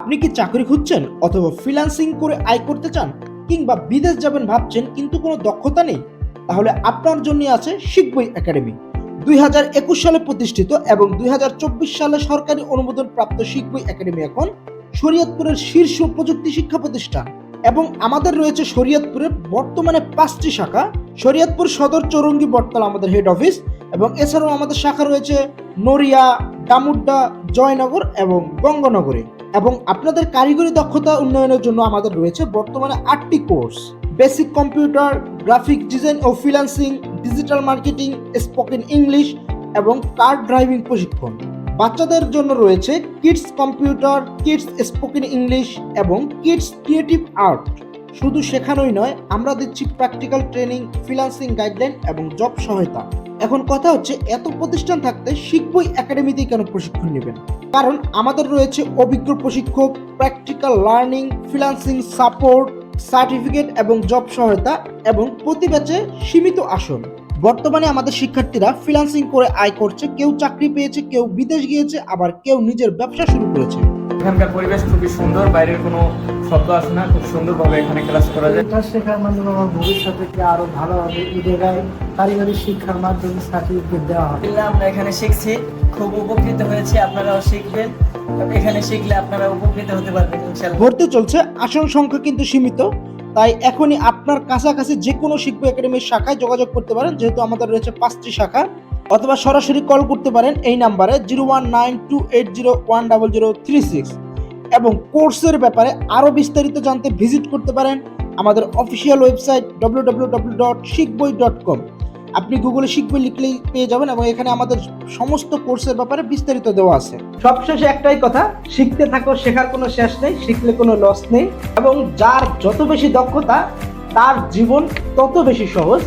আপনি কি চাকরি খুঁজছেন অথবা ফ্রিল্যান্সিং করে আয় করতে চান কিংবা বিদেশ যাবেন ভাবছেন কিন্তু কোনো দক্ষতা নেই? তাহলে আপনার জন্য আছে শিখবই একাডেমি। 2021 সালে প্রতিষ্ঠিত এবং 2024 সালে সরকারি অনুমোদন প্রাপ্ত শিখবই একাডেমি এখন শরীয়তপুরের শীর্ষ প্রযুক্তি শিক্ষা প্রতিষ্ঠান এবং আমাদের রয়েছে শরীয়তপুরের বর্তমানে 5টি শাখা। শরীয়তপুর সদর চৌরঙ্গি বটতলা আমাদের হেড অফিস এবং এছাড়াও আমাদের শাখা রয়েছে নড়িয়া, ডামুড্ডা, জয়নগর এবং গঙ্গানগরে। এবং আপনাদের কারিগরি দক্ষতা উন্নয়নের জন্য আমাদের রয়েছে বর্তমানে 8টি course: basic computer, graphic design ও freelancing, digital marketing, spoken English এবং কার ড্রাইভিং প্রশিক্ষণ। বাচ্চাদের জন্য রয়েছে kids computer, kids spoken English এবং কিডস ক্রিয়েটিভ আর্ট। শুধু শেখানোই নয়, আমরা দিচ্ছি প্র্যাকটিক্যাল ট্রেনিং, ফ্রিল্যান্সিং গাইডলাইন এবং জব সহায়তা। এখন কথা হচ্ছে, এত প্রতিষ্ঠান থাকতে শিখবই একাডেমিতেই কেন প্রশিক্ষণ নেবেন? কারণ আমাদের রয়েছে অভিজ্ঞ প্রশিক্ষক, practical learning, freelancing support, certificate এবং জব সহায়তা এবং প্রতি ব্যাচে সীমিত আসন। বর্তমানে আমাদের শিক্ষার্থীরা ফ্রিল্যান্সিং করে আয় করছে, কেউ চাকরি পেয়েছে, কেউ বিদেশ গিয়েছে, আবার কেউ নিজের ব্যবসা শুরু করেছে। এখানকার পরিবেশ খুবই সুন্দর, বাইরের কোনো শব্দ আসে না, খুব সুন্দরভাবে এখানে ক্লাস করা যায়। এটা শেখার মাধ্যমে আমার ভবিষ্যতে আরো ভালো হবে। এই জায়গায় কারিগরি শিক্ষার মাধ্যমে সার্টিফিকেট দেওয়া হবে। আমরা এখানে শিখছি, খুব উপকৃত হয়েছে। আপনারাও শিখবেন, এখানে শিখলে আপনারা উপকৃত হতে পারবেন ইনশাআল্লাহ। ভর্তি চলছে, আসন সংখ্যা কিন্তু সীমিত, তাই এখনই আপনার কাছাকাছি যে কোনো শিখবই একাডেমির শাখায় যোগাযোগ করতে পারেন, যেহেতু আমাদের রয়েছে 5টি শাখা, অথবা সরাসরি কল করতে পারেন এই নাম্বারে 0192801036 এবং কোর্সের ব্যাপারে আরও বিস্তারিত জানতে ভিজিট করতে পারেন আমাদের অফিসিয়াল ওয়েবসাইট www.শিখবই.com। আপনি গুগলে শিখবই লিখলেই পেয়ে যাবেন এবং এখানে আমাদের সমস্ত কোর্সের ব্যাপারে বিস্তারিত দেওয়া আছে। সবশেষে একটাই কথা, শিখতে থাকো, শেখার কোনো শেষ নেই, শিখলে কোনো লস নেই এবং যার যত বেশি দক্ষতা তার জীবন তত বেশি সহজ।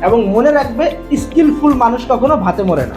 এবং মনে রাখবে, স্কিলফুল মানুষ কখনো ভাতে মরে না।